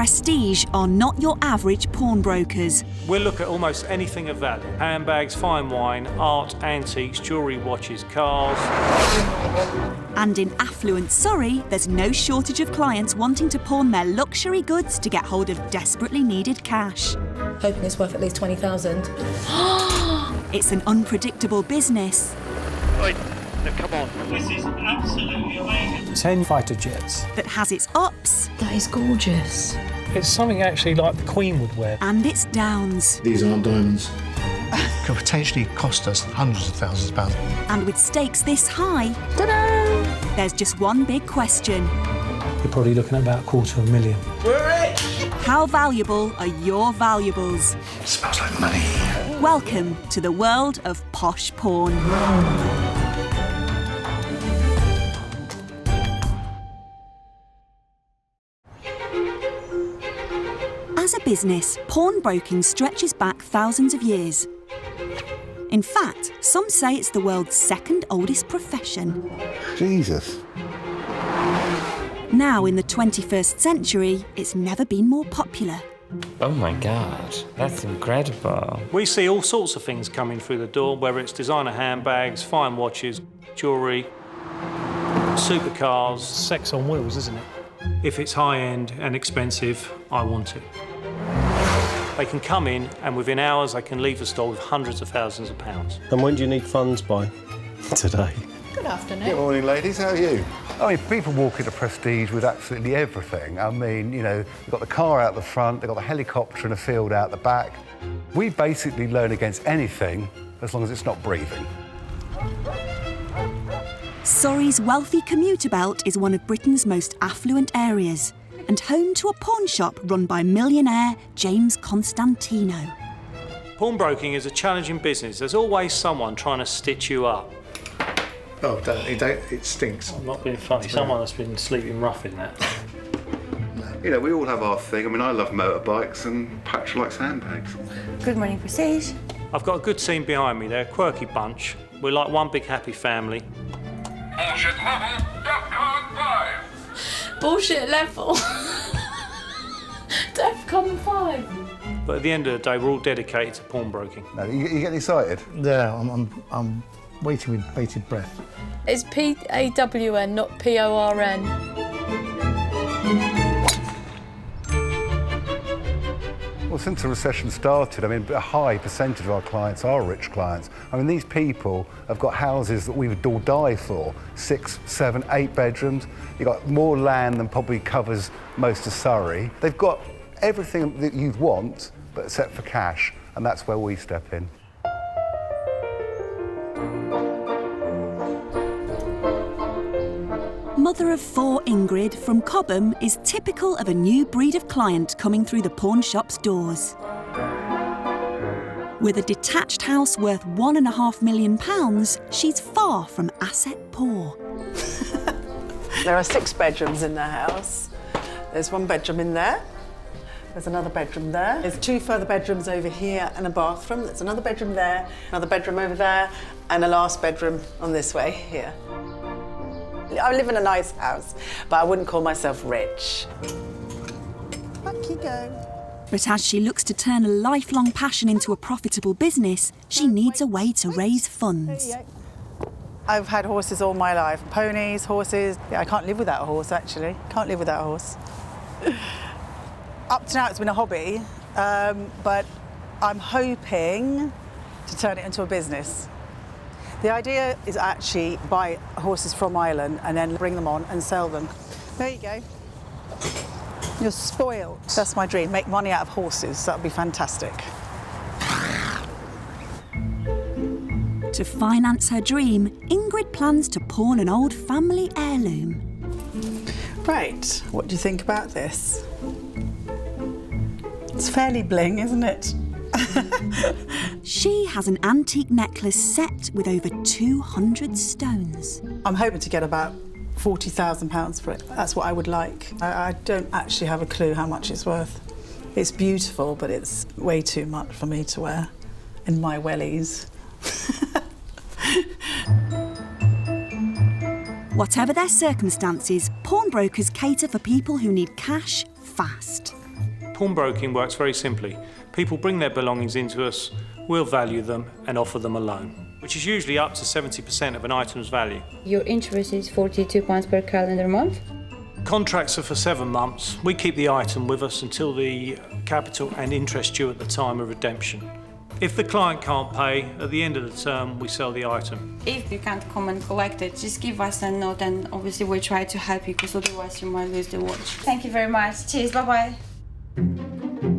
Prestige are not your average pawnbrokers. We'll look at almost anything of value. Handbags, fine wine, art, antiques, jewellery, watches, cars. And in affluent Surrey, there's no shortage of clients wanting to pawn their luxury goods to get hold of desperately needed cash. Hoping it's worth at least 20,000. It's an unpredictable business. Wait, no, come on. This is absolutely amazing. 10 fighter jets. That has its ups. That is gorgeous. It's something actually like the Queen would wear. And its downs. These aren't diamonds. Could potentially cost us hundreds of thousands of pounds. And with stakes this high, Ta-da! there's just one big question. You're probably looking at about $250,000. We're rich! How valuable are your valuables? It smells like money. Welcome to the world of Posh Pawn. As a business, pawnbroking stretches back thousands of years. In fact, some say it's the world's second oldest profession. Jesus. Now, in the 21st century, it's never been more popular. Oh my God, that's incredible. We see all sorts of things coming through the door, whether it's designer handbags, fine watches, jewellery, supercars. Sex on wheels, isn't it? If it's high-end and expensive, I want it. They can come in and within hours they can leave the store with hundreds of thousands of pounds. And when do you need funds by? Today. Good afternoon. Good morning, ladies. How are you? I mean, people walk into Prestige with absolutely everything. I mean, you know, they've got the car out the front, they've got the helicopter and a field out the back. We basically learn against anything as long as it's not breathing. Surrey's wealthy commuter belt is one of Britain's most affluent areas and home to a pawn shop run by millionaire James Constantino. Pawnbroking is a challenging business. There's always someone trying to stitch you up. Oh, don't, it stinks. I'm not being funny. Someone that's been sleeping rough in that. You know, we all have our thing. I mean, I love motorbikes and Patrick likes handbags. Good morning, Prestige. I've got a good team behind me. They're a quirky bunch. We're like one big happy family. Bullshit level, DEFCON 5. Bullshit level. DEFCON 5. But at the end of the day, we're all dedicated to pawnbroking. No, you getting excited? Yeah, I'm waiting with bated breath. It's P-A-W-N, not P-O-R-N. Well, since the recession started, I mean, a high percentage of our clients are rich clients. I mean, these people have got houses that we would all die for. 6, 7, 8 bedrooms. You've got more land than probably covers most of Surrey. They've got everything that you'd want, but except for cash, and that's where we step in. Mother of 4 Ingrid from Cobham is typical of a new breed of client coming through the pawn shop's doors. With a detached house worth £1.5 million, she's far from asset poor. There are 6 bedrooms in the house. There's 1 bedroom in there. There's another bedroom there. There's 2 further bedrooms over here and a bathroom. There's another bedroom there, another bedroom over there, and a last bedroom on this way here. I live in a nice house, but I wouldn't call myself rich. Back you go. But as she looks to turn a lifelong passion into a profitable business, she needs a way to raise funds. I've had horses all my life. Ponies, horses. Yeah, I can't live without a horse, actually. Can't live without a horse. Up to now, it's been a hobby, but I'm hoping to turn it into a business. The idea is actually buy horses from Ireland and then bring them on and sell them. There you go. You're spoiled. That's my dream, make money out of horses. That would be fantastic. To finance her dream, Ingrid plans to pawn an old family heirloom. Right, what do you think about this? It's fairly bling, isn't it? She has an antique necklace set with over 200 stones. I'm hoping to get about £40,000 for it. That's what I would like. I don't actually have a clue how much it's worth. It's beautiful, but it's way too much for me to wear in my wellies. Whatever their circumstances, pawnbrokers cater for people who need cash fast. Pawnbroking works very simply. People bring their belongings into us, we'll value them and offer them a loan, which is usually up to 70% of an item's value. Your interest is £42 per calendar month? Contracts are for 7 months. We keep the item with us until the capital and interest due at the time of redemption. If the client can't pay, at the end of the term, we sell the item. If you can't come and collect it, just give us a note and obviously we'll try to help you because otherwise you might lose the watch. Thank you very much. Cheers, bye-bye.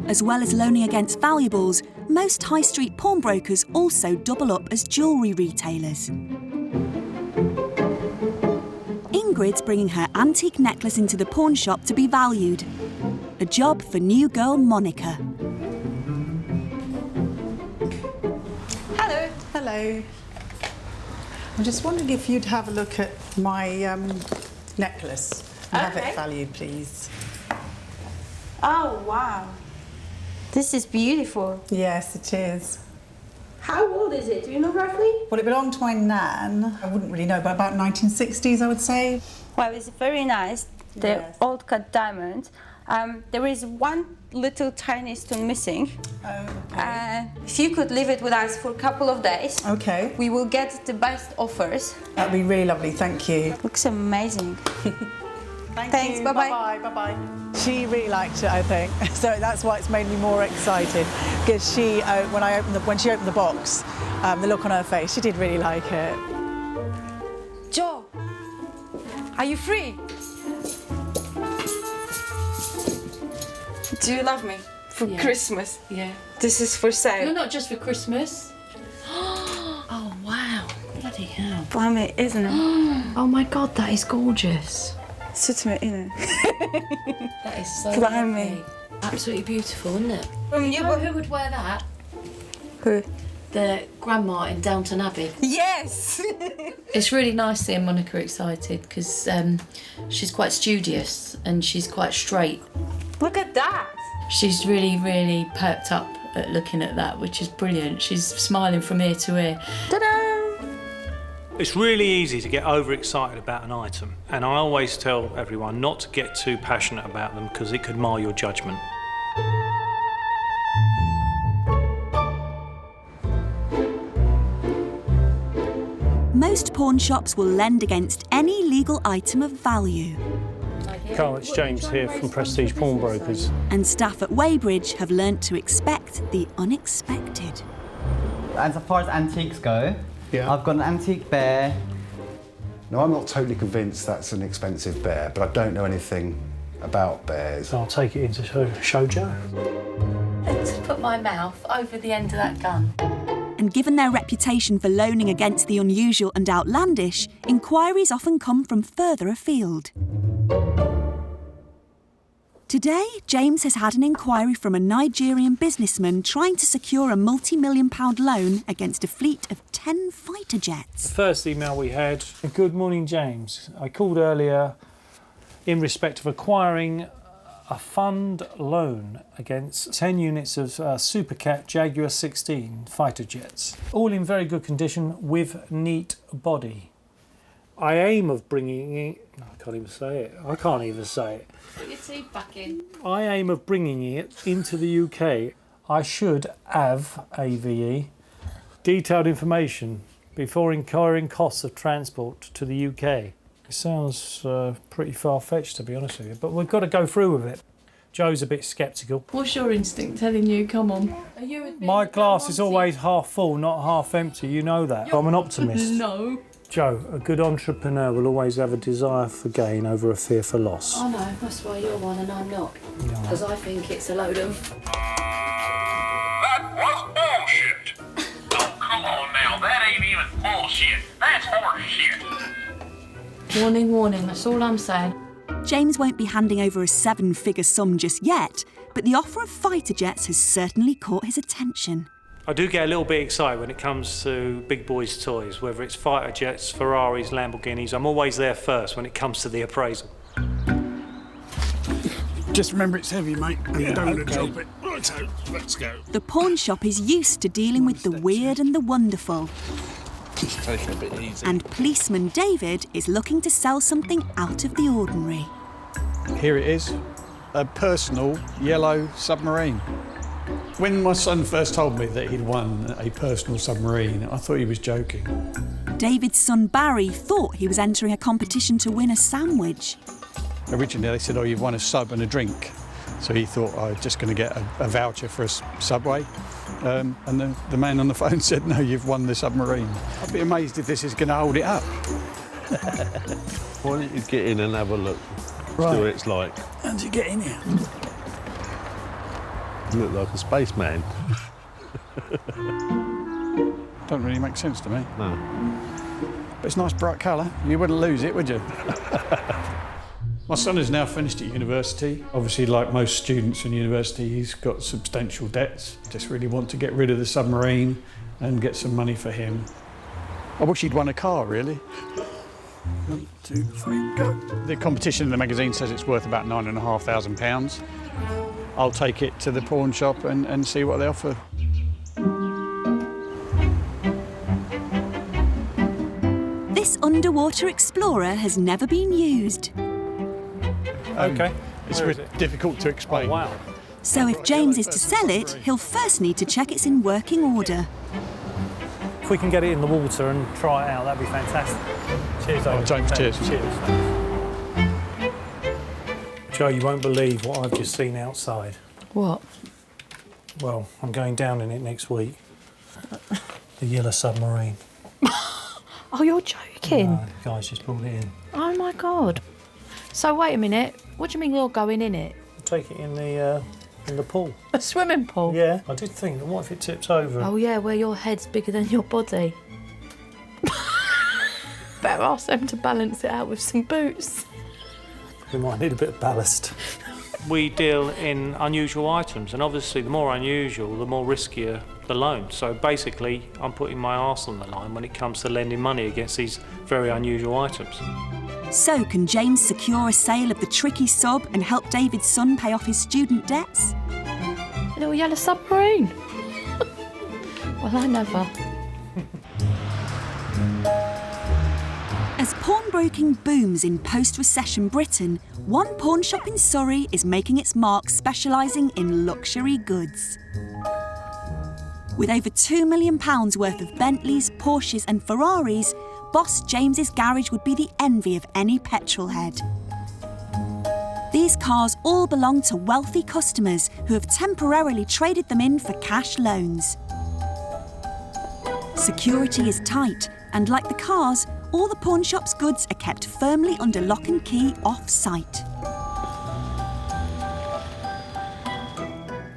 As well as loaning against valuables, most high street pawnbrokers also double up as jewellery retailers. Ingrid's bringing her antique necklace into the pawn shop to be valued. A job for new girl Monica. Hello. Hello. I'm just wondering if you'd have a look at my necklace and have it valued, please. Oh, wow. This is beautiful. Yes, it is. How old is it? Do you know roughly? Well, it belonged to my nan. I wouldn't really know, but about 1960s, I would say. Well, it's very nice. The Yes. old cut diamond. There is one little tiny stone missing. Oh, okay. If you could leave it with us for a couple of days, Okay. we will get the best offers. That'd be really lovely, thank you. Looks amazing. Thanks, you. Bye-bye. Bye-bye, bye-bye. She really liked it, I think. So that's why it's made me more excited. Because she, when she opened the box, the look on her face, she did really like it. Joe, are you free? Do you love me? For Christmas? Yeah. This is for sale. No, not just for Christmas. Oh, wow. Bloody hell. Blimey, isn't it? Oh my God, that is gorgeous. Suits me, isn't it? That is so Blimey. lovely. Absolutely beautiful, isn't it? You know who would wear that? Who? The grandma in Downton Abbey. Yes! It's really nice seeing Monica excited because she's quite studious and she's quite straight. Look at that! She's really, really perked up at looking at that, which is brilliant. She's smiling from ear to ear. Ta-da! It's really easy to get overexcited about an item, and I always tell everyone not to get too passionate about them because it could mar your judgment. Most pawn shops will lend against any legal item of value. Carl, it's James here from Prestige Pawnbrokers. And staff at Weybridge have learnt to expect the unexpected. As far as antiques go, I've got an antique bear. Now, I'm not totally convinced that's an expensive bear, but I don't know anything about bears. So I'll take it in to show Joe. Let's put my mouth over the end of that gun. And given their reputation for loaning against the unusual and outlandish, inquiries often come from further afield. Today, James has had an inquiry from a Nigerian businessman trying to secure a multi-million-pound loan against a fleet of 10 fighter jets. First email we had, good morning, James. I called earlier in respect of acquiring a fund loan against 10 units of Supercat Jaguar 16 fighter jets, all in very good condition with neat body. I aim of bringing it... I can't even say it. I can't even say it. Put your teeth back in. I aim of bringing it into the UK. I should have, AVE, detailed information before incurring costs of transport to the UK. It sounds pretty far-fetched, to be honest with you, but we've got to go through with it. Joe's a bit sceptical. What's your instinct telling you? Come on. Are you with me? My glass is always half full, not half empty. You know that. I'm an optimist. No. Joe, a good entrepreneur will always have a desire for gain over a fear for loss. I know, that's why you're one and I'm not. Because I think it's a load of... That was bullshit. Oh, come on now. That ain't even bullshit. That's horse shit. Warning, warning, that's all I'm saying. James won't be handing over a 7-figure sum just yet, but the offer of fighter jets has certainly caught his attention. I do get a little bit excited when it comes to big boys' toys, whether it's fighter jets, Ferraris, Lamborghinis. I'm always there first when it comes to the appraisal. Just remember it's heavy, mate, and you don't want to drop it. Right, so let's go. The pawn shop is used to dealing with the weird and the wonderful. Just take it a bit easy. And policeman David is looking to sell something out of the ordinary. Here it is. a personal yellow submarine. When my son first told me that he'd won a personal submarine, I thought he was joking. David's son Barry thought he was entering a competition to win a sandwich. Originally they said, oh, you've won a sub and a drink. So he thought I was just going to get a voucher for a Subway. And the man on the phone said, no, you've won the submarine. I'd be amazed if this is going to hold it up. Why don't you get in and have a look, Right. see what it's like. How did you get in here? You look like a spaceman. Don't really make sense to me. No. But it's a nice bright colour. You wouldn't lose it, would you? My son has now finished at university. Obviously, like most students in university, he's got substantial debts. Just really want to get rid of the submarine and get some money for him. I wish he'd won a car, really. 1, 2, 3, go. The competition in the magazine says it's worth about £9,500. I'll take it to the pawn shop and see what they offer. This underwater explorer has never been used. OK. It's difficult to explain. Oh, wow. So if James is to sell it, he'll first need to check it's in working order. If we can get it in the water and try it out, that'd be fantastic. Cheers, David. Oh, James, cheers. Cheers. Joe, you won't believe what I've just seen outside. What? Well, I'm going down in it next week. The yellow submarine. Oh, you're joking? No, the guys just brought it in. Oh my God. So wait a minute. What do you mean you're going in it? I'll take it in the pool. A swimming pool? Yeah. I did think, what if it tips over? Oh yeah, where your head's bigger than your body. Better ask them to balance it out with some boots. We might need a bit of ballast. We deal in unusual items, and obviously the more unusual, the more riskier the loan. So basically, I'm putting my arse on the line when it comes to lending money against these very unusual items. So can James secure a sale of the tricky sub and help David's son pay off his student debts? A little yellow submarine. Well, I never. As pawnbroking booms in post-recession Britain, one pawn shop in Surrey is making its mark specialising in luxury goods. With over £2 million worth of Bentleys, Porsches and Ferraris, Boss James's garage would be the envy of any petrolhead. These cars all belong to wealthy customers who have temporarily traded them in for cash loans. Security is tight, and like the cars, all the pawn shop's goods are kept firmly under lock and key off-site.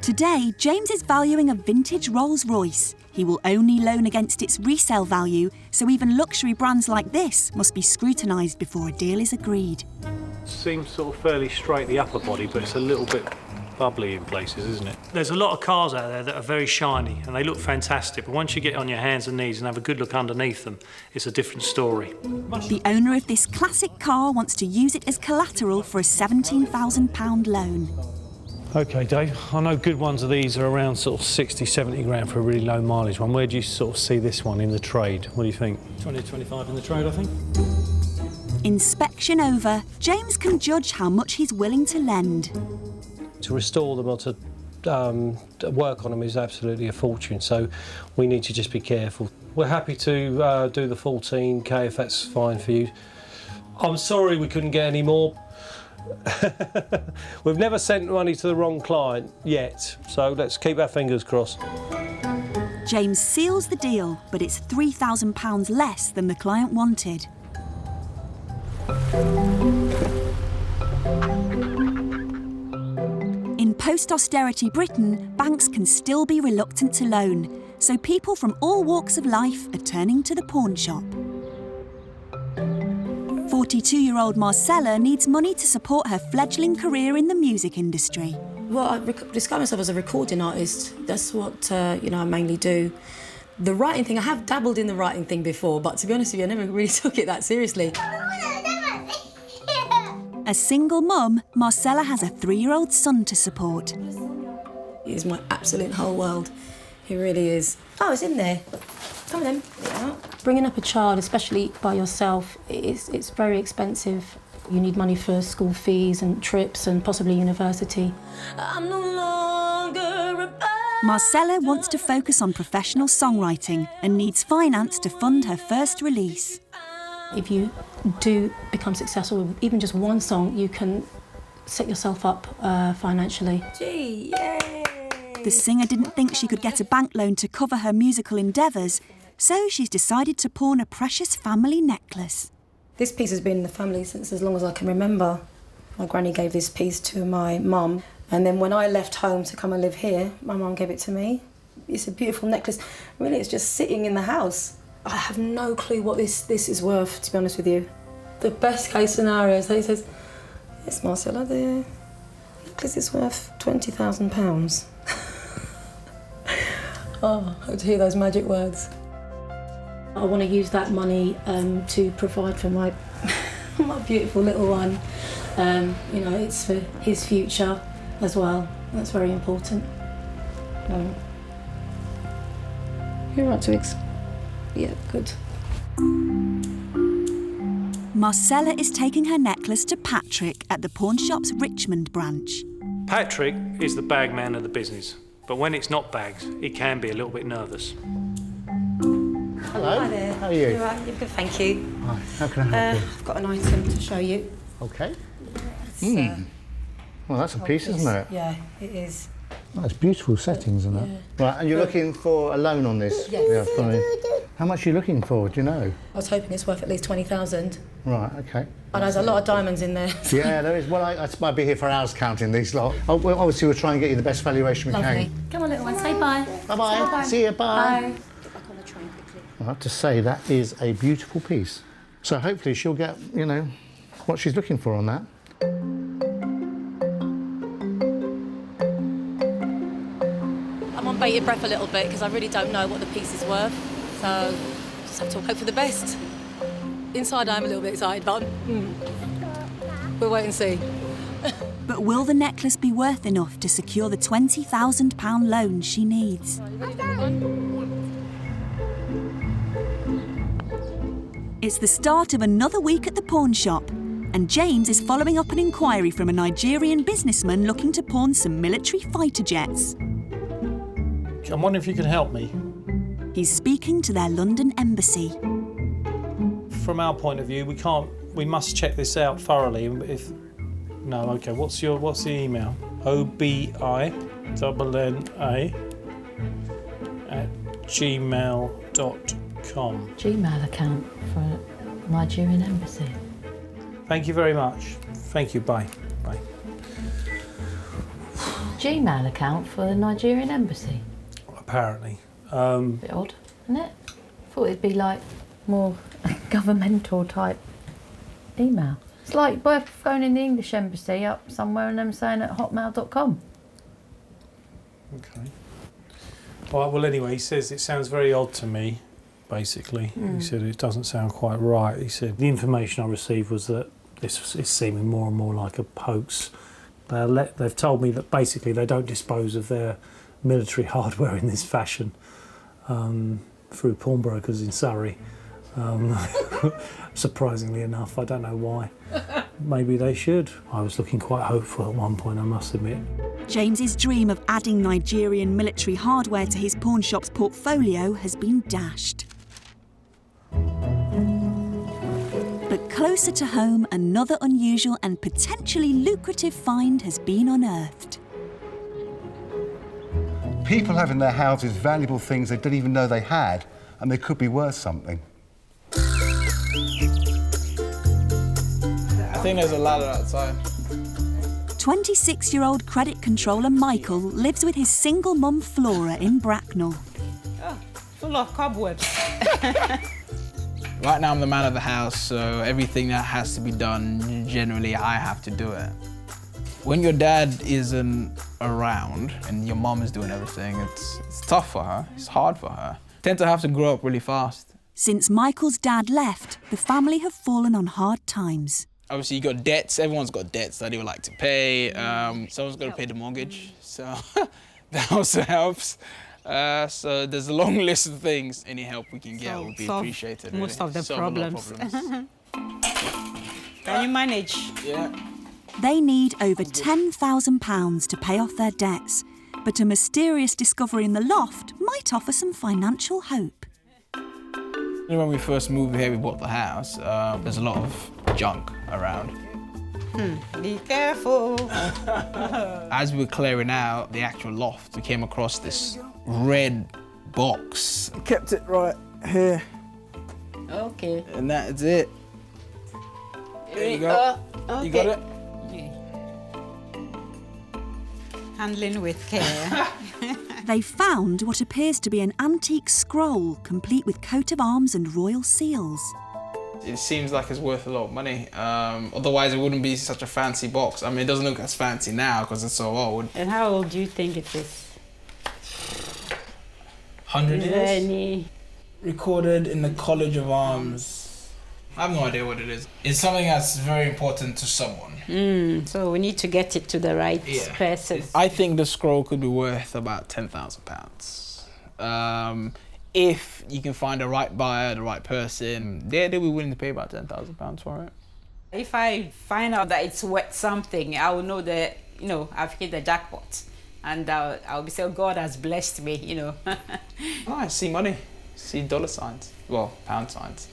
Today, James is valuing a vintage RollsRoyce. He will only loan against its resale value, so even luxury brands like this must be scrutinised before a deal is agreed. Seems sort of fairly straight, the upper body, but it's a little bit bubbly in places, isn't it? There's a lot of cars out there that are very shiny and they look fantastic, but once you get on your hands and knees and have a good look underneath them, it's a different story. The owner of this classic car wants to use it as collateral for a £17,000 loan. OK, Dave, I know good ones of these are around sort of 60, 70 grand for a really low mileage one. Where do you sort of see this one in the trade? What do you think? 20 to 25 in the trade, I think. Inspection over, James can judge how much he's willing to lend. To restore them or to work on them is absolutely a fortune, so we need to just be careful. We're happy to do the 14k if that's fine for you. I'm sorry we couldn't get any more. We've never sent money to the wrong client yet, so let's keep our fingers crossed. James seals the deal, but it's £3,000 less than the client wanted. In post-austerity Britain, banks can still be reluctant to loan, so people from all walks of life are turning to the pawn shop. 42-year-old Marcella needs money to support her fledgling career in the music industry. Well, I describe myself as a recording artist. That's what I mainly do. The writing thing, I have dabbled in the writing thing before, but to be honest with you, I never really took it that seriously. A single mum, Marcella has a 3-year-old son to support. He is my absolute whole world. He really is. Oh, it's in there. Come on then. Yeah. Bringing up a child, especially by yourself, it's very expensive. You need money for school fees and trips and possibly university. I'm no longer Marcella wants to focus on professional songwriting and needs finance to fund her first release. If you do become successful with even just one song, you can set yourself up financially. Gee, yay! The singer didn't think she could get a bank loan to cover her musical endeavours, so she's decided to pawn a precious family necklace. This piece has been in the family since as long as I can remember. My granny gave this piece to my mum, and then when I left home to come and live here, my mum gave it to me. It's a beautiful necklace. Really, it's just sitting in the house. I have no clue what this is worth, to be honest with you. The best case scenario is that he says, "Yes, Marcella, the necklace is worth £20,000. Oh, I hope to hear those magic words. I want to use that money to provide for my my beautiful little one. You know, it's for his future as well. That's very important. You're right, Twix. Yeah, good. Marcella is taking her necklace to Patrick at the pawn shop's Richmond branch. Patrick is the bag man of the business, but when it's not bags, he can be a little bit nervous. Hello. Hi there. How are you? You're right. You're good, thank you. Hi. How can I help you? I've got an item to show you. Okay. Well, that's a piece, isn't it? Yeah, it is. That's beautiful settings, isn't it? Right, and you're looking for a loan on this? Yes. Yeah, fine. How much are you looking for, do you know? I was hoping it's worth at least 20,000. Right, okay. And there's a lot of diamonds in there. Yeah, there is. Well, I might be here for hours counting these lot. Oh, well, obviously, we'll try and get you the best valuation we Lovely. can. Come on, little one, say bye. Bye-bye. Bye. See you, bye. Bye. I have to say, that is a beautiful piece. So hopefully she'll get, you know, what she's looking for on that. I'm on bated breath a little bit because I really don't know what the piece is worth. So just have to hope for the best. Inside I'm a little bit excited, but we'll wait and see. But will the necklace be worth enough to secure the £20,000 loan she needs? It's the start of another week at the pawn shop, and James is following up an inquiry from a Nigerian businessman looking to pawn some military fighter jets. I'm wondering if you can help me. He's speaking to their London Embassy. From our point of view, we must check this out thoroughly. Okay, what's the email? obina@gmail.com. Gmail account for Nigerian Embassy. Thank you very much. Thank you, bye. Bye. Gmail account for the Nigerian Embassy. Apparently. A bit odd, isn't it? Thought it'd be like more governmental type email. It's like worth phoning the English Embassy up somewhere and them saying at hotmail.com. Okay. All right, well, anyway, he says it sounds very odd to me, basically. He said it doesn't sound quite right. He said the information I received was that this is seeming more and more like a hoax. They've told me that basically they don't dispose of their military hardware in this fashion through pawnbrokers in Surrey. Surprisingly enough, I don't know why. Maybe they should. I was looking quite hopeful at one point, I must admit. James's dream of adding Nigerian military hardware to his pawn shop's portfolio has been dashed. But closer to home, another unusual and potentially lucrative find has been unearthed. People have in their houses valuable things they didn't even know they had, and they could be worth something. I think there's a ladder outside. 26-year-old credit controller Michael lives with his single mum Flora in Bracknell. Oh, full of cobwebs. Right now I'm the man of the house, so everything that has to be done, generally I have to do it. When your dad isn't around and your mom is doing everything, it's tough for her, it's hard for her. Tend to have to grow up really fast. Since Michael's dad left, the family have fallen on hard times. Obviously, you got debts. Everyone's got debts that they would like to pay. Someone's got to pay the mortgage, so that also helps. So there's a long list of things. Any help we can get would be appreciated. Most of the problems. Can you manage? Yeah. They need over £10,000 to pay off their debts, but a mysterious discovery in the loft might offer some financial hope. When we first moved here, we bought the house. There's a lot of junk around. Be careful. As we were clearing out the actual loft, we came across this red box. Kept it right here. Okay. And that is it. There you go. Okay. You got it? Handling with care. They found what appears to be an antique scroll, complete with coat of arms and royal seals. It seems like it's worth a lot of money. Otherwise, it wouldn't be such a fancy box. I mean, it doesn't look as fancy now because it's so old. And how old do you think it is? 100 Is years? there any... Recorded in the College of Arms. I have no idea what it is. It's something that's very important to someone. So we need to get it to the right person. I think the scroll could be worth about £10,000. If you can find the right buyer, the right person, they'll be willing to pay about £10,000 for it. If I find out that it's worth something, I will know that, you know, I've hit the jackpot. And I'll be saying, God has blessed me, you know. Oh, I see money. See dollar signs. Well, pound signs.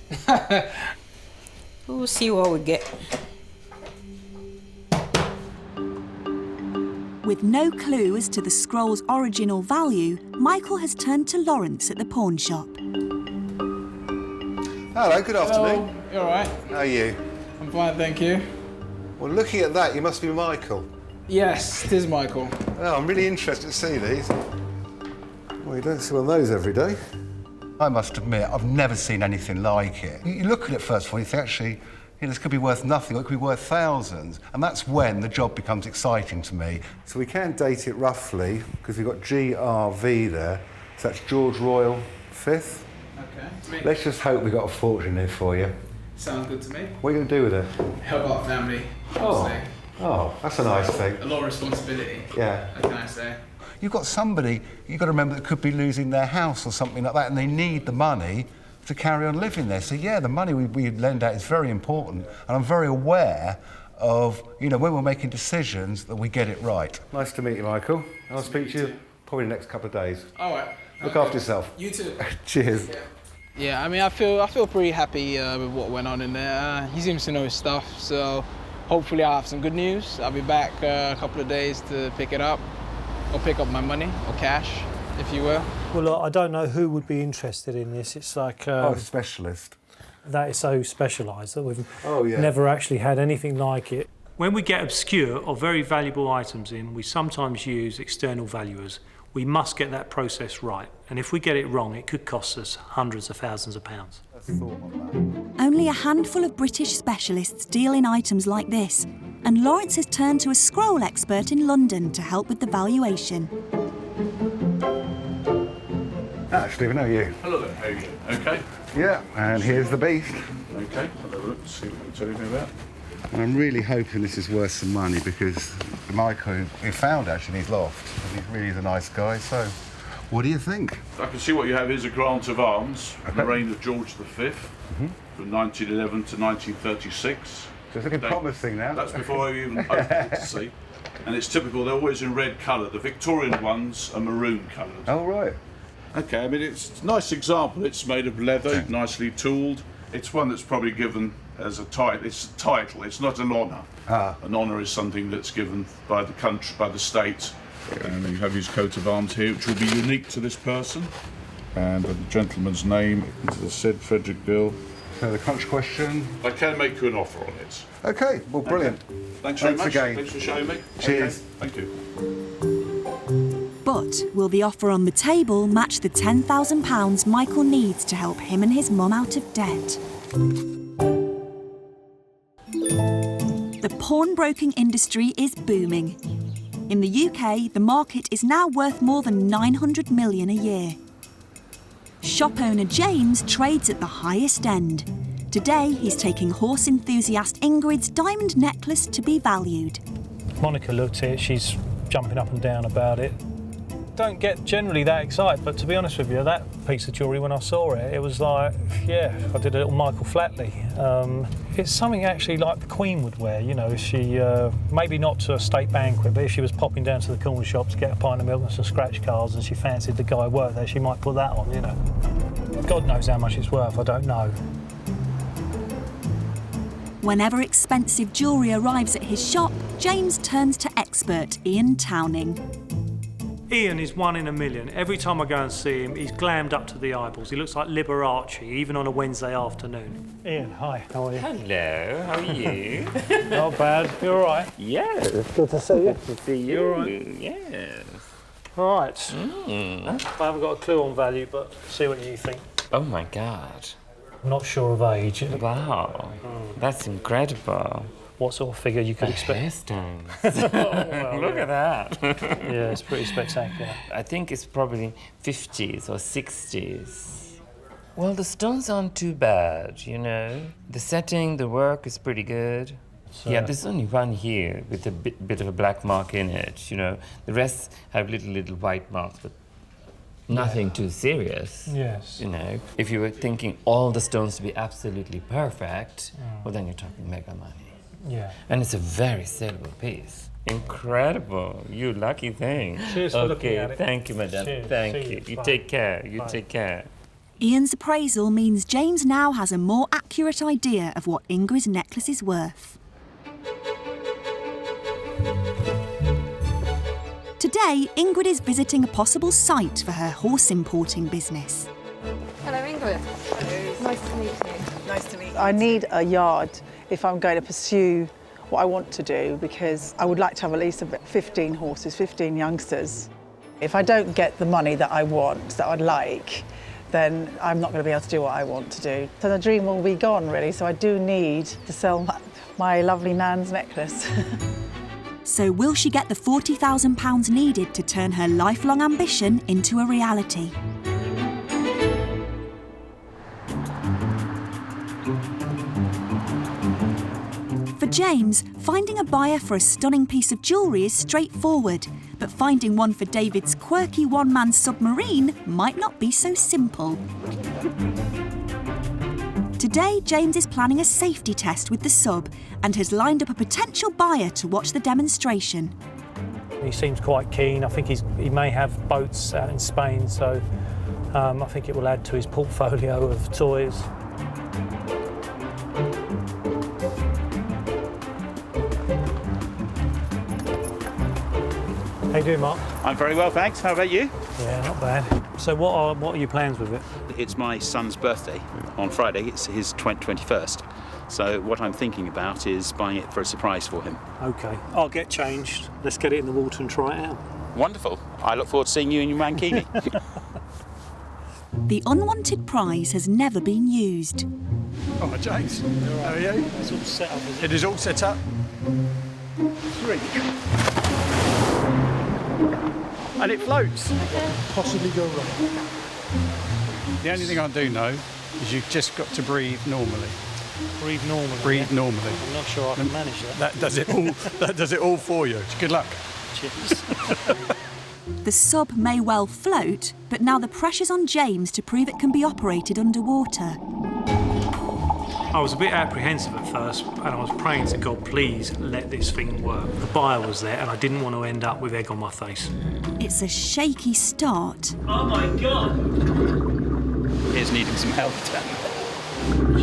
We'll see what we get. With no clue as to the scroll's origin or value, Michael has turned to Lawrence at the pawn shop. Hello, good afternoon. Hello. You all right? How are you? I'm fine, thank you. Well, looking at that, you must be Michael. Yes, it is Michael. Oh, I'm really interested to see these. Well, you don't see one of those every day. I must admit, I've never seen anything like it. You look at it first of all, you think, actually, you know, this could be worth nothing, or it could be worth thousands. And that's when the job becomes exciting to me. So we can date it roughly, because we've got GRV there. So that's George Royal Fifth. Okay. Let's just hope we got a fortune here for you. Sounds good to me. What are you going to do with it? Help out family. Oh, that's a nice thing. A lot of responsibility. Yeah. What can I say? You've got somebody, you've got to remember, that could be losing their house or something like that, and they need the money to carry on living there. So yeah, the money we lend out is very important, and I'm very aware of, you know, when we're making decisions, that we get it right. Nice to meet you, Michael. I'll speak to you probably in the next couple of days. All right. Look after yourself. You too. Cheers. Yeah, I mean, I feel pretty happy with what went on in there. He seems to know his stuff, so hopefully I'll have some good news. I'll be back a couple of days to pick it up, or pick up my money, or cash, if you will. Well, look, I don't know who would be interested in this. It's like... a specialist. That is so specialised that we've yeah. never actually had anything like it. When we get obscure or very valuable items in, we sometimes use external valuers. We must get that process right, and if we get it wrong, it could cost us hundreds of thousands of pounds. Only a handful of British specialists deal in items like this, and Lawrence has turned to a scroll expert in London to help with the valuation. Stephen, how are you? Hello there, how are you doing? Okay? Yeah, and here's the beast. Okay, I'll have a look and see what you can tell me about. And I'm really hoping this is worth some money, because Michael, who found actually these lofts, and he really is a nice guy, so what do you think? I can see what you have is a grant of arms from the reign of George V from 1911 to 1936. So it's looking promising now. That's before I even opened it to see. And it's typical, they're always in red colour. The Victorian ones are maroon coloured. Oh, right. Okay, I mean, it's a nice example. It's made of leather, nicely tooled. It's one that's probably given as a title. It's a title, it's not an honour. An honour is something that's given by the country, by the state. And you have his coat of arms here, which will be unique to this person. And the gentleman's name, as I said, Frederick Bill. So the crunch question. I can make you an offer on it. Okay, well, brilliant. Okay. Thanks very much. Again. Thanks for showing me. Cheers. Okay. Thank you. But will the offer on the table match the £10,000 Michael needs to help him and his mum out of debt? The pawnbroking industry is booming. In the UK, the market is now worth more than 900 million a year. Shop owner James trades at the highest end. Today, he's taking horse enthusiast Ingrid's diamond necklace to be valued. Monica looked at it, she's jumping up and down about it. don't get generally that excited, but to be honest with you, that piece of jewellery, when I saw it, it was like, yeah, I did a little Michael Flatley. It's something actually like the Queen would wear, you know, if she, maybe not to a state banquet, but if she was popping down to the corner shop to get a pint of milk and some scratch cards and she fancied the guy worked there, she might put that on, you know. God knows how much it's worth, I don't know. Whenever expensive jewellery arrives at his shop, James turns to expert Ian Towning. Ian is 1 in a million. Every time I go and see him, he's glammed up to the eyeballs. He looks like Liberace, even on a Wednesday afternoon. Ian, hi, how are you? Hello, how are you? Not bad, you all right? Yes. Good to see you. Good to see you. You all right? Yes. All right. I haven't got a clue on value, but see what you think. Oh my God. I'm not sure of age. Wow, that's incredible. What sort of figure you could expect? Hairstones. Well, Look at that. Yeah, it's pretty spectacular. I think it's probably 50s or 60s. Well, the stones aren't too bad, you know. The setting, the work is pretty good. So, yeah, there's only one here with a bit of a black mark in it, you know. The rest have little white marks, but nothing too serious. Yes. You know, if you were thinking all the stones to be absolutely perfect, well, then you're talking mega money. Yeah. And it's a very saleable piece. Incredible. You lucky thing. Cheers for looking at it. Thank you, madam. Cheers. Thank See you. you. Bye. Take care. You Bye. take care. Ian's appraisal means James now has a more accurate idea of what Ingrid's necklace is worth. Today, Ingrid is visiting a possible site for her horse importing business. Hello, Ingrid. Hello. Nice to meet you. Nice to meet you. I need a yard if I'm going to pursue what I want to do, because I would like to have at least 15 horses, 15 youngsters. If I don't get the money that I want, that I'd like, then I'm not going to be able to do what I want to do. So the dream will be gone, really, so I do need to sell my lovely Nan's necklace. So will she get the £40,000 needed to turn her lifelong ambition into a reality? For James, finding a buyer for a stunning piece of jewellery is straightforward, but finding one for David's quirky one-man submarine might not be so simple. Today, James is planning a safety test with the sub and has lined up a potential buyer to watch the demonstration. He seems quite keen. I think he may have boats out in Spain, so I think it will add to his portfolio of toys. How you doing, Mark? I'm very well, thanks. How about you? Yeah, not bad. So what are your plans with it? It's my son's birthday on Friday. It's his 21st. So what I'm thinking about is buying it for a surprise for him. OK, I'll get changed. Let's get it in the water and try it out. Wonderful. I look forward to seeing you in your mankini. The unwanted prize has never been used. All right, James. How are you? It's all set up, is it? It is all set up. 3. And it floats. Possibly go wrong. The only thing I do know is you've just got to breathe normally. Breathe normally. Breathe normally. I'm not sure I can manage that. That does it all. That does it all for you. Good luck. Cheers. The sub may well float, but now the pressure's on James to prove it can be operated underwater. I was a bit apprehensive at first, and I was praying to God, please let this thing work. The buyer was there, and I didn't want to end up with egg on my face. It's a shaky start. Oh my God! Here's needing some help, Dan.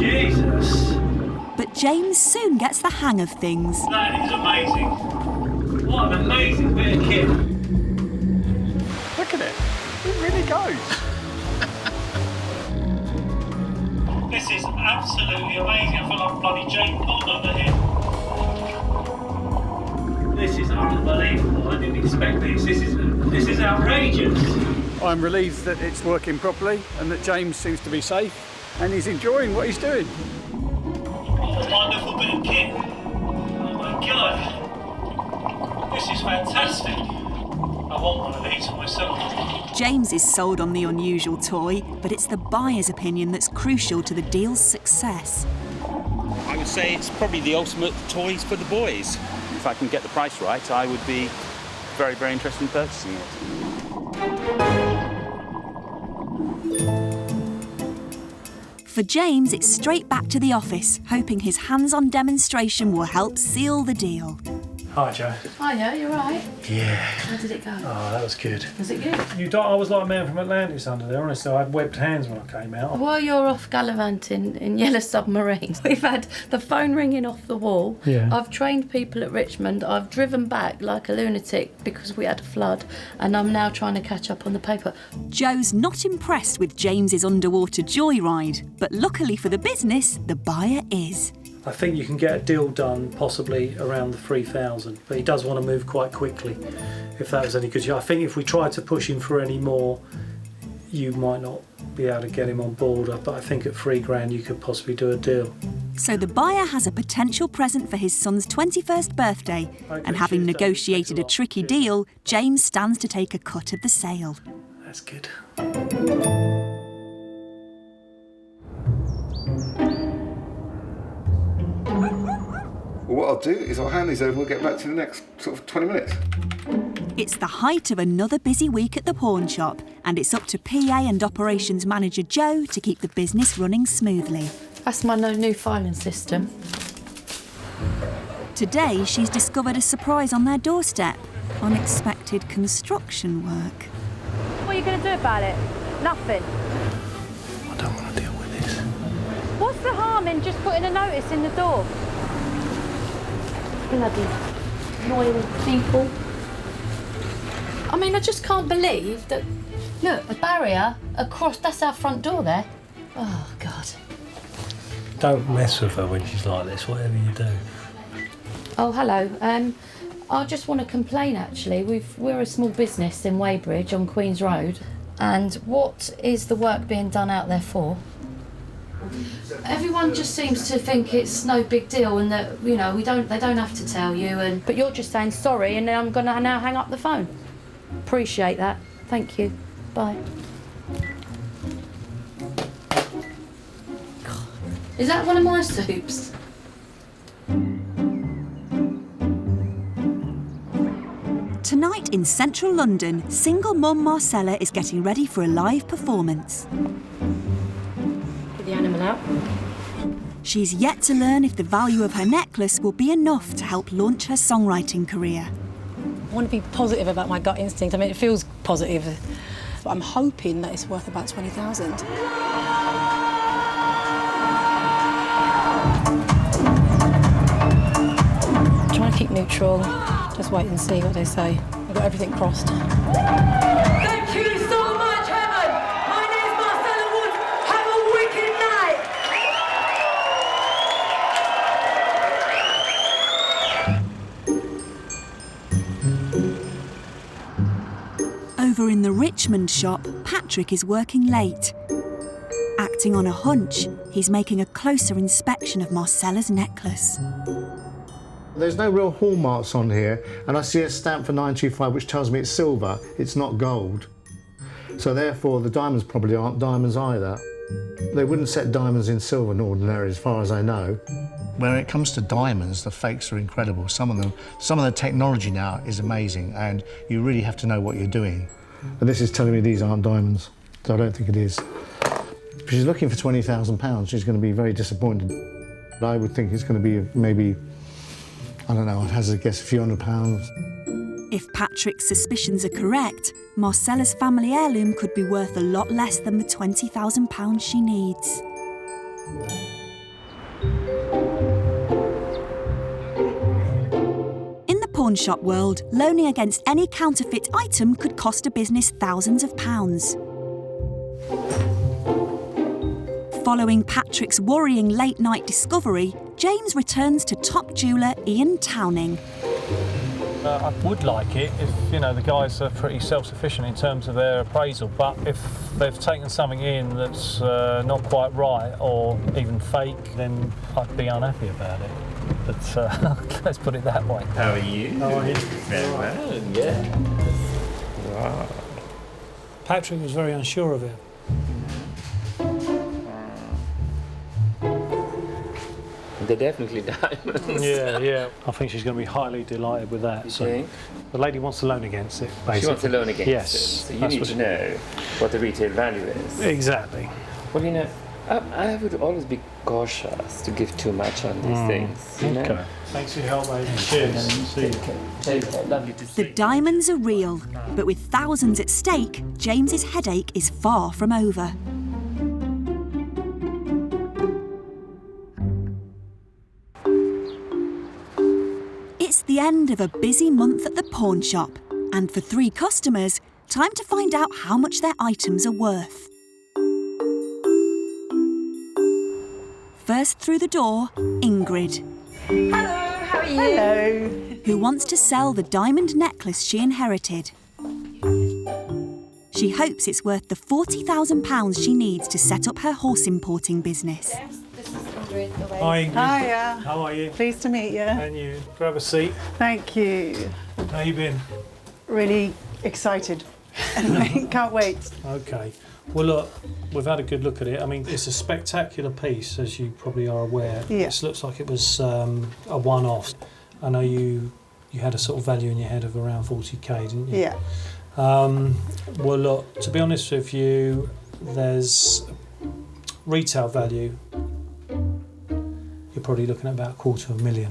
Jesus! But James soon gets the hang of things. That is amazing. What an amazing bit of kit. Look at it. It really goes. This is absolutely amazing. I feel like bloody Jane Bond over here. This is unbelievable. I didn't expect this. This is outrageous. I'm relieved that it's working properly and that James seems to be safe and he's enjoying what he's doing. What a wonderful bit of kit. Oh my God. This is fantastic. I want one of these for myself. James is sold on the unusual toy, but it's the buyer's opinion that's crucial to the deal's success. I would say it's probably the ultimate toys for the boys. If I can get the price right, I would be very, very interested in purchasing it. For James, it's straight back to the office, hoping his hands-on demonstration will help seal the deal. Hi, Joe. Hiya, you alright? Yeah. How did it go? Oh, that was good. Was it good? I was like a man from Atlantis under there, honestly. I had webbed hands when I came out. While you're off gallivanting in Yellow Submarine, we've had the phone ringing off the wall. Yeah. I've trained people at Richmond. I've driven back like a lunatic because we had a flood, and I'm now trying to catch up on the paper. Joe's not impressed with James's underwater joyride, but luckily for the business, the buyer is. I think you can get a deal done possibly around the 3,000, but he does want to move quite quickly, if that was any good. I think if we tried to push him for any more, you might not be able to get him on board, but I think at $3,000 you could possibly do a deal. So the buyer has a potential present for his son's 21st birthday, and having negotiated a tricky deal, James stands to take a cut of the sale. That's good. Well, what I'll do is I'll hand these over and we'll get back to you in the next sort of 20 minutes. It's the height of another busy week at the pawn shop, and it's up to PA and operations manager Joe to keep the business running smoothly. That's my new filing system. Today, she's discovered a surprise on their doorstep. Unexpected construction work. What are you going to do about it? Nothing. I don't want to deal with this. What's the harm in just putting a notice in the door? Bloody annoying people. I mean, I just can't believe that... Look, a barrier across, that's our front door there. Oh, God. Don't mess with her when she's like this, whatever you do. Oh, hello. I just want to complain, actually. We're a small business in Weybridge on Queen's Road. And what is the work being done out there for? Everyone just seems to think it's no big deal and that, you know, they don't have to tell you. But you're just saying sorry and then I'm going to now hang up the phone. Appreciate that. Thank you. Bye. God. Is that one of my soups? Tonight in central London, single mum Marcella is getting ready for a live performance. Get the animal out. She's yet to learn if the value of her necklace will be enough to help launch her songwriting career. I want to be positive about my gut instinct. I mean, it feels positive, but I'm hoping that it's worth about 20,000. Trying to keep neutral, just wait and see what they say. I've got everything crossed. Thank you so much, Heaven! My name's Marcella Woods. Have a wicked night! Over in the Richmond shop, Patrick is working late. Acting on a hunch, he's making a closer inspection of Marcella's necklace. There's no real hallmarks on here, and I see a stamp for 925 which tells me it's silver, it's not gold. So therefore the diamonds probably aren't diamonds either. They wouldn't set diamonds in silver in ordinary as far as I know. When it comes to diamonds, the fakes are incredible. Some of the technology now is amazing, and you really have to know what you're doing. And this is telling me these aren't diamonds, so I don't think it is. If she's looking for £20,000, she's going to be very disappointed. I would think it's going to be maybe, I don't know, I'd hazard a guess, a few £100s. If Patrick's suspicions are correct, Marcella's family heirloom could be worth a lot less than the £20,000 she needs. In the pawn shop world, loaning against any counterfeit item could cost a business thousands of pounds. Following Patrick's worrying late-night discovery, James returns to top jeweller Ian Towning. I would like it if, you know, the guys are pretty self-sufficient in terms of their appraisal, but if they've taken something in that's not quite right or even fake, then I'd be unhappy about it. But let's put it that way. How are you? How are you? Very well, yeah. Wow. Patrick was very unsure of it. They're definitely diamonds. Yeah. I think she's going to be highly delighted with that. You So think? the lady wants to loan against it, basically. She wants a loan against yes, it. So you that's need what to know what the retail value is. Exactly. Well, you know, I would always be cautious to give too much on these things. You know? Okay. Thanks for your help, mate. Cheers. See you. Lovely to see The diamonds are real, but with thousands at stake, James's headache is far from over. It's the end of a busy month at the pawn shop, and for 3 customers, time to find out how much their items are worth. First through the door, Ingrid. Hello, how are you? Hello. Who wants to sell the diamond necklace she inherited. She hopes it's worth the £40,000 she needs to set up her horse importing business. This is Ingrid. Hi, Ingrid. Hiya. How are you? Pleased to meet you. And you. Grab a seat. Thank you. How you been? Really excited. Anyway, can't wait. Okay. Well, look, we've had a good look at it. I mean, it's a spectacular piece, as you probably are aware. Yeah. This looks like it was a one-off. I know you had a sort of value in your head of around 40k, didn't you? Yeah. Well, look, to be honest with you, there's retail value. You're probably looking at about $250,000.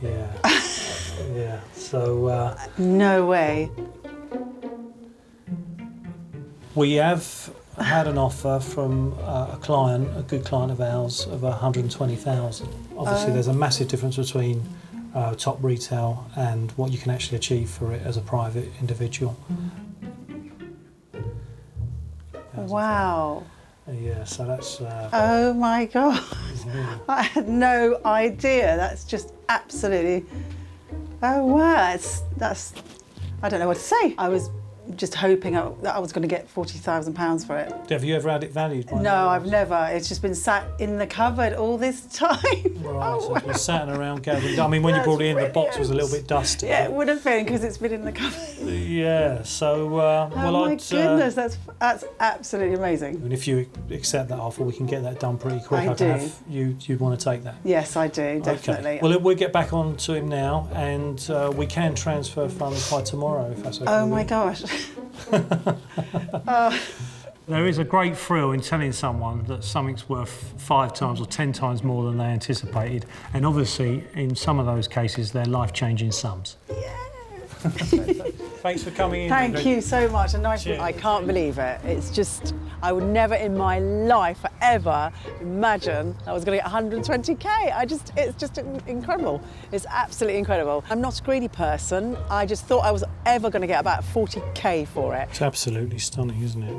Yeah. Yeah. So. No way. We have had an offer from a client, a good client of ours, of 120,000. Obviously, there's a massive difference between top retail and what you can actually achieve for it as a private individual. Wow. Yeah, so that's. Oh my God. Yeah. I had no idea. That's just absolutely. Oh wow. That's. I don't know what to say. I was just hoping that I was going to get £40,000 for it. Have you ever had it valued? No, I've never. It's just been sat in the cupboard all this time. Right, so it's been sat around gathering. I mean, when you brought it in, the box was a little bit dusty. Yeah, it would have been because it's been in the cupboard. Yeah, so, well, Oh my goodness, that's absolutely amazing. And if you accept that offer, we can get that done pretty quick. I can do. have you want to take that? Yes, I do, definitely. Okay. Well, we'll get back on to him now, and we can transfer funds by tomorrow, if that's okay. Oh my gosh. There is a great thrill in telling someone that something's worth 5 times or 10 times more than they anticipated, and obviously in some of those cases they're life-changing sums. Thanks for coming in. Thank you so much. And nice. I can't believe it. It's just, I would never in my life ever imagine I was going to get 120k. It's just incredible. It's absolutely incredible. I'm not a greedy person. I just thought I was ever going to get about 40k for it. It's absolutely stunning, isn't it?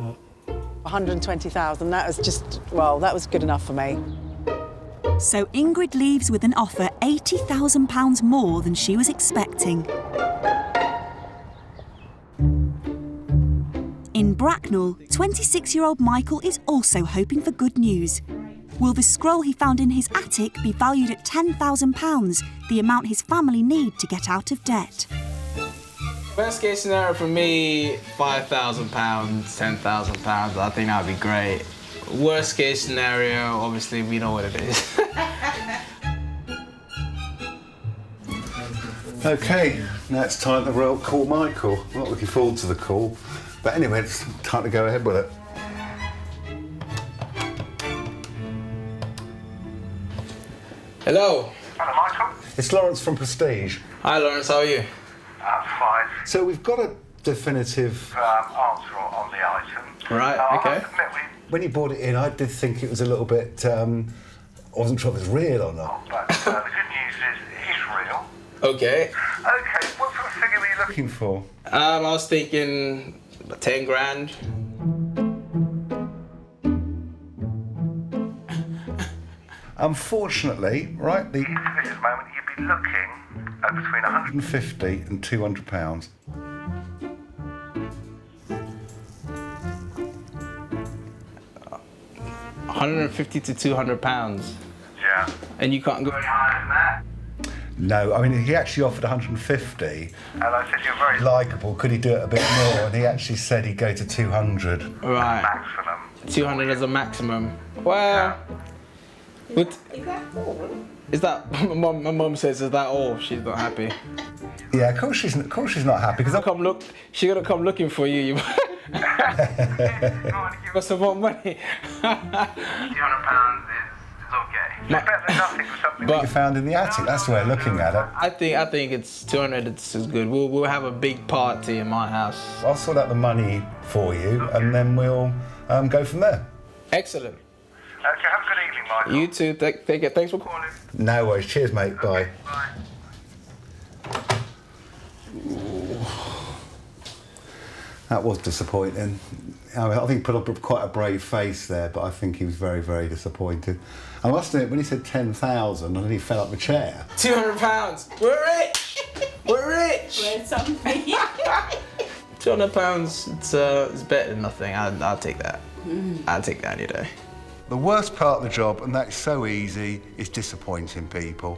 120,000. That was just, well, that was good enough for me. So Ingrid leaves with an offer £80,000 more than she was expecting. In Bracknell, 26-year-old Michael is also hoping for good news. Will the scroll he found in his attic be valued at £10,000, the amount his family need to get out of debt? Best case scenario for me, £5,000, £10,000. I think that'd be great. Worst case scenario, obviously we know what it is. Okay, now it's time to call Michael. I'm not looking forward to the call, but anyway, it's time to go ahead with it. Hello. Hello, Michael. It's Lawrence from Prestige. Hi, Lawrence. How are you? I'm fine. So we've got a definitive answer on the item. Right. Okay. When you brought it in, I did think it was a little bit. I wasn't sure if it was real or not. But the good news is it's real. Okay. Okay, what sort of figure were you looking for? I was thinking 10 grand. Unfortunately, right, at this moment you'd be looking at between 150 and 200 pounds. £150 to £200. Yeah. And you can't go any higher than that? No, I mean, he actually offered 150. And I said, you're very likeable, could he do it a bit more? And he actually said he'd go to 200. Right. Maximum. 200 as a maximum. Well, What? Is that my mum says? Is that all? She's not happy. Yeah, of course she's not happy because She's gonna come looking for you. Got some more money. £200 is okay. It's better than nothing for something. But you found in the attic. That's the way of looking at it. I think it's 200. It's good. We'll have a big party in my house. I'll sort out the money for you, and then we'll go from there. Excellent. Okay, have a good evening, Michael. You too. Take it. Thanks for calling. No worries. Cheers, mate. Bye. That was disappointing. I mean, I think he put up quite a brave face there, but I think he was very, very disappointed. I must admit, when he said 10,000, and then he fell up the chair. £200. We're rich. We're rich. We're something. £200. It's better than nothing. I'll take that. I'll take that any day. The worst part of the job, and that's so easy, is disappointing people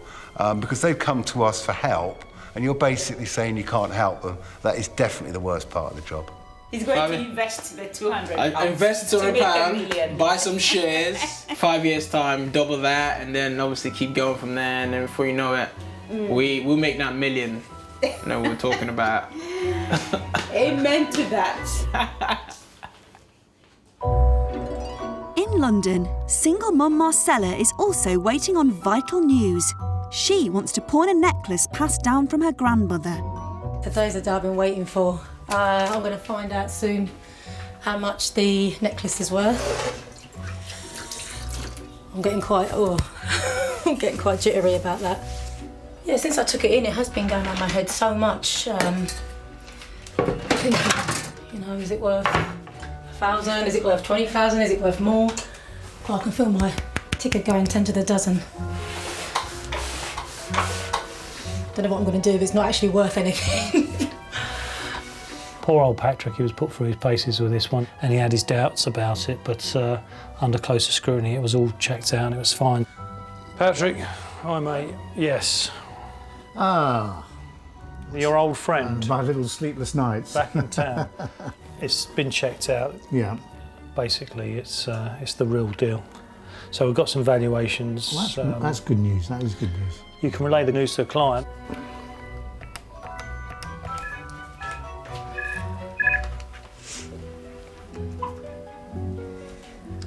because they've come to us for help, and you're basically saying you can't help them. That is definitely the worst part of the job. He's going to invest the £200. I invest £200, buy some shares, 5 years time, double that, and then obviously keep going from there. And then before you know it, we'll make that million. You know what we're talking about. Amen to that. In London, single mum Marcella is also waiting on vital news. She wants to pawn a necklace passed down from her grandmother. The days that I've been waiting for. I'm going to find out soon how much the necklace is worth. I'm getting quite jittery about that. Yeah, since I took it in, it has been going on my head so much. Thinking, you know, is it worth 1,000? Is it worth 20,000? Is it worth more? Oh, I can feel my ticket going 10 to the dozen. Don't know what I'm going to do if it's not actually worth anything. Poor old Patrick, he was put through his paces with this one, and he had his doubts about it, but under closer scrutiny it was all checked out and it was fine. Patrick, hi mate, yes. Ah. Your old friend. My little sleepless nights. Back in town. It's been checked out. Yeah. Basically, it's the real deal. So we've got some valuations. Well, that's good news, that is good news. You can relay the news to the client.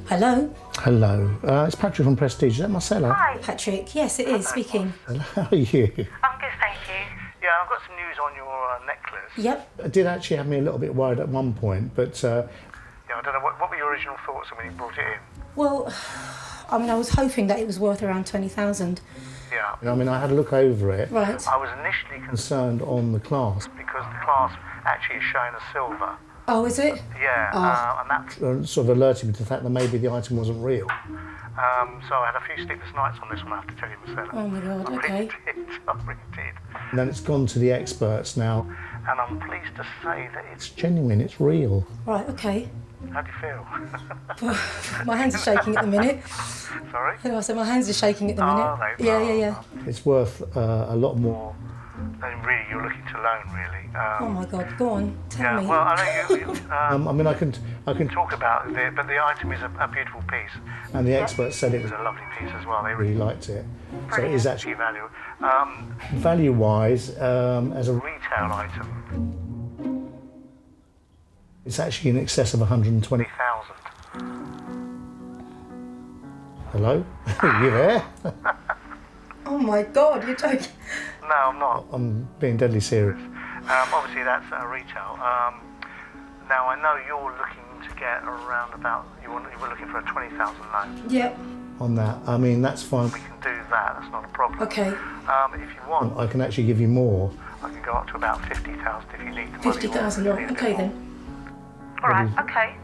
Hello? Hello, it's Patrick from Prestige. Is that Marcella? Hi. Patrick, yes it is, speaking. Hello, how are you? I'm good, thank you. Yeah, I've got some news on your necklace. Yep. It did actually have me a little bit worried at one point, but... Yeah, I don't know, what were your original thoughts when you brought it in? Well, I mean, I was hoping that it was worth around 20,000. Yeah. I mean, I had a look over it. Right. I was initially concerned on the clasp. because the clasp actually is showing as silver. Oh, is it? Yeah, and that's... Sort of alerted me to the fact that maybe the item wasn't real. So I had a few sleepless nights on this one, I have to tell you, Marcella. Oh my God, I okay. really did, I really did. And then it's gone to the experts now. And I'm pleased to say that it's... It's genuine, it's real. Right, okay. How do you feel? My hands are shaking at the minute. Sorry? I said my hands are shaking at the minute. Are they? Yeah. It's worth a lot more. Then really, you're looking to loan, really. Oh my God, go on, tell me. Well, I know you... I mean, I can talk about it, but the item is a beautiful piece. And the experts said it It's was a lovely piece as well. They really liked it. So it is actually value. value-wise as a Retail item. It's actually in excess of 120,000. Hello? Are you there? Oh my God, you're joking. No, I'm not. I'm being deadly serious. Obviously, that's retail. Now, I know you're looking to get around about... You were looking for a 20,000 loan. Yep. On that, I mean, that's fine. We can do that. That's not a problem. Okay. If you want, I can actually give you more. I can go up to about 50,000 if you need the money. 50,000, right, okay then. All right, okay.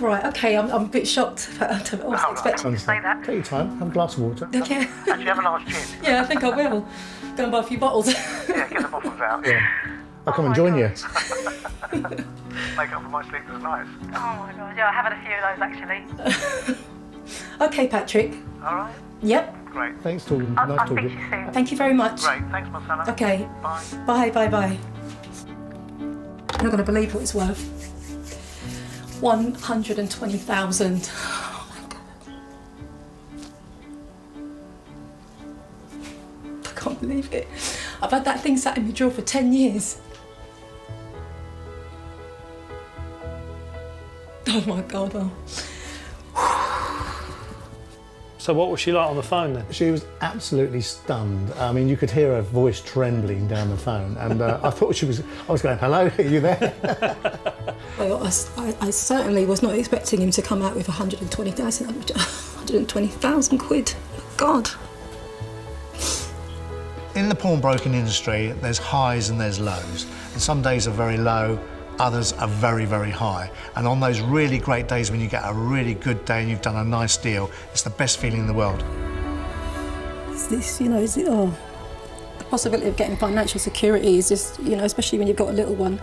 Right, okay, I'm a bit shocked. I wasn't expecting you to say that. Take your time, have a glass of water. Okay. Actually, have a large gin. Yeah, I think I will. Go and buy a few bottles. Yeah, get the bottles out. Yeah. I'll come and join you. Make up for my sleepless nights. Oh my God, yeah, I have had a few of those actually. Okay, Patrick. All right. Yep. Great. Thanks, talking. I'll Nice speak talking. to you soon. Thank you very much. Great, thanks, Marcella. Okay. Bye. Bye. You're not going to believe what it's worth. 120,000. Oh my God. believe it. I've had that thing sat in my drawer for 10 years. Oh my God, oh. So what was she like on the phone then? She was absolutely stunned. I mean, you could hear her voice trembling down the phone, and I thought I was going, hello, are you there? Well, I certainly was not expecting him to come out with 120,000 quid. God. In the pawnbroking industry, there's highs and there's lows. And some days are very low, others are very, very high. And on those really great days when you get a really good day and you've done a nice deal, it's the best feeling in the world. It's this, the possibility of getting financial security is just, especially when you've got a little one.